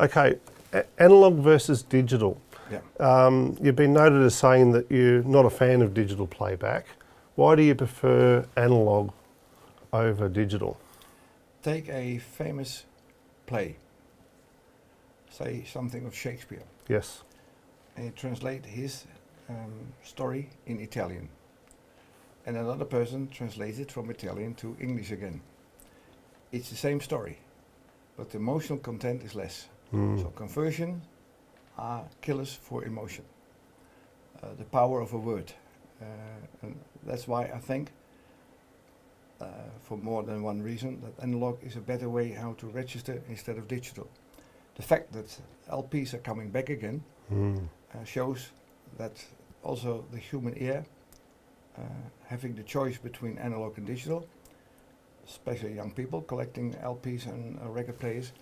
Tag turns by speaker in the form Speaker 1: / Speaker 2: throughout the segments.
Speaker 1: Okay, analog versus digital.
Speaker 2: Yeah.
Speaker 1: You've been noted as saying that you're not a fan of digital playback. Why do you prefer analog over digital?
Speaker 2: Take a famous play, say something of Shakespeare,
Speaker 1: Yes.
Speaker 2: and translate his story in Italian. And another person translates it from Italian to English again. It's the same story, but the emotional content is less. So conversion are killers for emotion. The power of a word. And that's why I think, for more than one reason, that analog is a better way how to register instead of digital. The fact that LPs are coming back again shows that also the human ear, having the choice between analog and digital, especially young people collecting LPs and record players,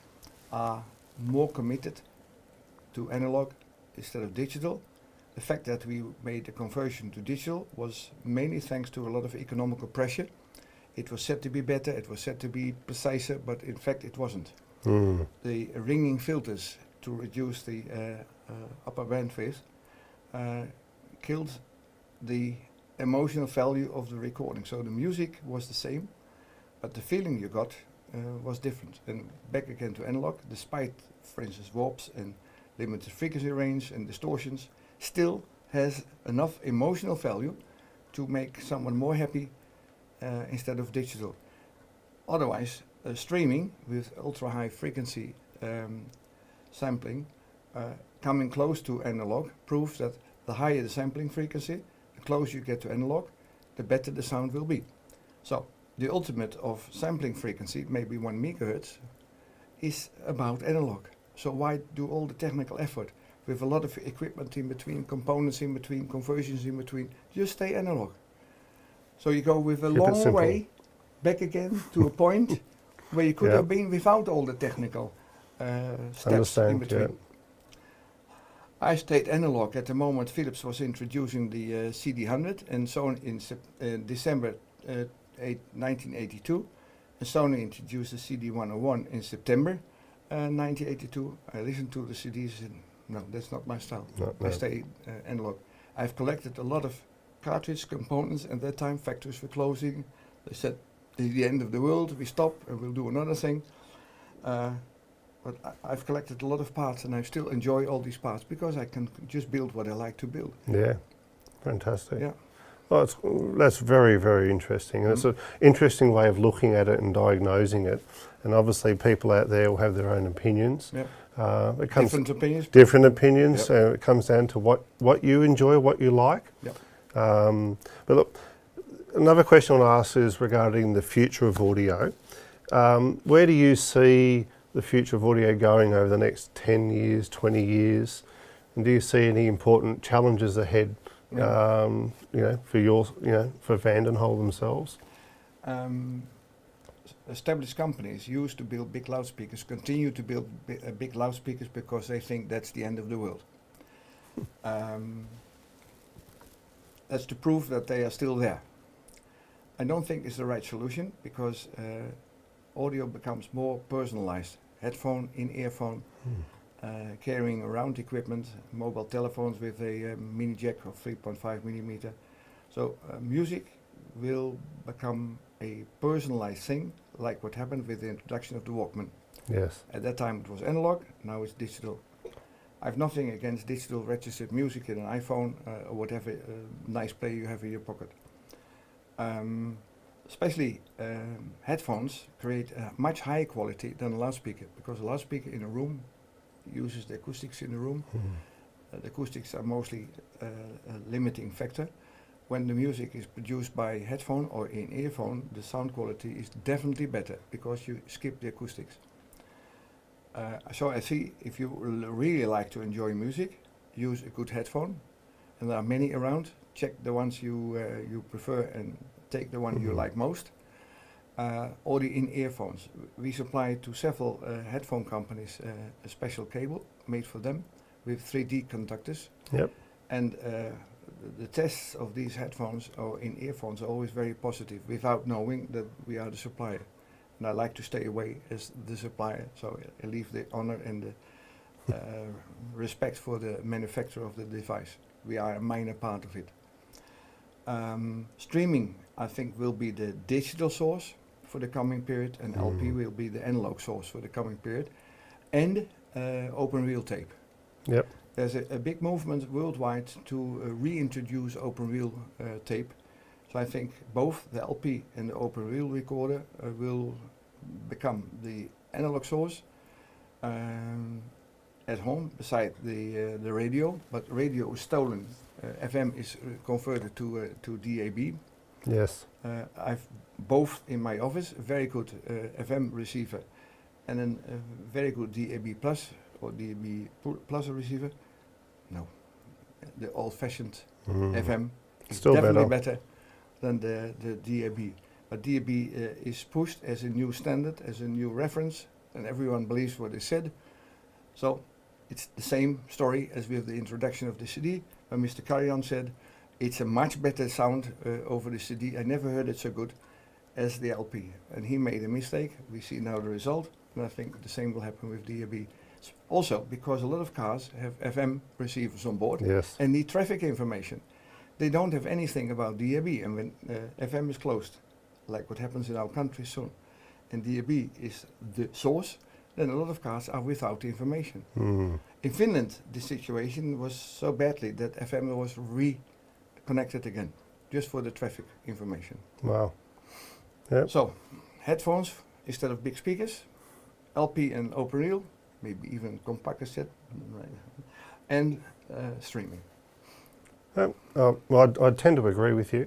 Speaker 2: are more committed to analog instead of digital. The fact that we made the conversion to digital was mainly thanks to a lot of economical pressure. It was said to be better, it was said to be preciser, but in fact it wasn't. The ringing filters to reduce the upper bandwidth killed the emotional value of the recording. So the music was the same, but the feeling you got was different. And back again to analog, despite, for instance, warps and limited frequency range and distortions, still has enough emotional value to make someone more happy instead of digital. Otherwise, streaming with ultra high frequency sampling coming close to analog proves that the higher the sampling frequency, the closer you get to analog, the better the sound will be. So the ultimate of sampling frequency, maybe 1 megahertz, is about analog. So why do all the technical effort with a lot of equipment in between, components in between, conversions in between? Just stay analog. So you go with a long way back again to a point where you could have been without all the technical steps in between. Yeah. I stayed analog at the moment Philips was introducing the CD100, and so in December 1982, and Sony introduced the CD101 in September 1982. I listened to the CDs and no, that's not my style. No. I stay analog. I've collected a lot of cartridge components. At that time, factories were closing. They said, "This is the end of the world. We stop and we'll do another thing." But I've collected a lot of parts, and I still enjoy all these parts because I can just build what I like to build.
Speaker 1: Yeah, fantastic.
Speaker 2: Yeah.
Speaker 1: Well, that's very, very interesting. And it's an interesting way of looking at it and diagnosing it. And obviously people out there will have their own opinions.
Speaker 2: Yep.
Speaker 1: Different opinions. Different opinions.
Speaker 2: Yep.
Speaker 1: It comes down to what you enjoy, what you like.
Speaker 2: Yep.
Speaker 1: But look, another question I want to ask is regarding the future of audio. Where do you see the future of audio going over the next 10 years, 20 years? And do you see any important challenges ahead, for Van Den Hul themselves?
Speaker 2: Established companies used to build big loudspeakers, continue to build big loudspeakers because they think that's the end of the world. That's to prove that they are still there. I don't think it's the right solution because audio becomes more personalized. Headphone, in-earphone, carrying around equipment, mobile telephones with a mini jack of 3.5 millimeter. So music will become a personalized thing, like what happened with the introduction of the Walkman.
Speaker 1: Yes.
Speaker 2: At that time it was analog, now it's digital. I have nothing against digital registered music in an iPhone or whatever nice player you have in your pocket. Especially headphones create a much higher quality than a loudspeaker, because a loudspeaker in a room uses the acoustics in the room. The acoustics are mostly a limiting factor. When the music is produced by headphone or in earphone, the sound quality is definitely better because you skip the acoustics. So I see, if you really like to enjoy music, use a good headphone, and there are many around. Check the ones you prefer and take the one you like most. Or the in-earphones. We supply to several headphone companies a special cable made for them with 3D conductors.
Speaker 1: Yep.
Speaker 2: And the tests of these headphones or in-earphones are always very positive without knowing that we are the supplier. And I like to stay away as the supplier, so I leave the honor and respect for the manufacturer of the device. We are a minor part of it. Streaming, I think, will be the digital source for the coming period, and LP will be the analog source for the coming period, and open reel tape.
Speaker 1: Yep.
Speaker 2: There's a big movement worldwide to reintroduce open reel tape. So I think both the LP and the open reel recorder will become the analog source at home beside the radio, but radio is stolen. FM is converted to DAB.
Speaker 1: Yes.
Speaker 2: I've both in my office, a very good FM receiver and a very good DAB plus or DAB plus receiver. No, the old-fashioned FM is
Speaker 1: Still
Speaker 2: definitely better than the DAB. But DAB is pushed as a new standard, as a new reference, and everyone believes what is said. So it's the same story as with the introduction of the CD, when Mr. Karian said, it's a much better sound over the CD. I never heard it so good as the LP. And he made a mistake. We see now the result. And I think the same will happen with DAB. Also, because a lot of cars have FM receivers on board
Speaker 1: Yes.
Speaker 2: and need traffic information. They don't have anything about DAB. And when FM is closed, like what happens in our country soon, and DAB is the source, then a lot of cars are without the information. In Finland, the situation was so badly that FM was reconnected again, just for the traffic information.
Speaker 1: Wow. Yep.
Speaker 2: So, headphones instead of big speakers, LP and open reel, maybe even compact cassette, and streaming.
Speaker 1: Well, I tend to agree with you.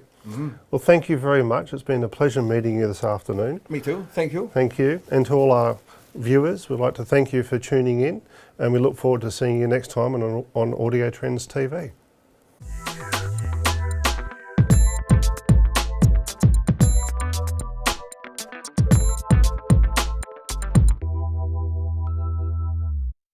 Speaker 1: Well, thank you very much. It's been a pleasure meeting you this afternoon.
Speaker 2: Me too, thank you.
Speaker 1: Thank you. And to all our viewers, we'd like to thank you for tuning in, and we look forward to seeing you next time on Audio Trends TV.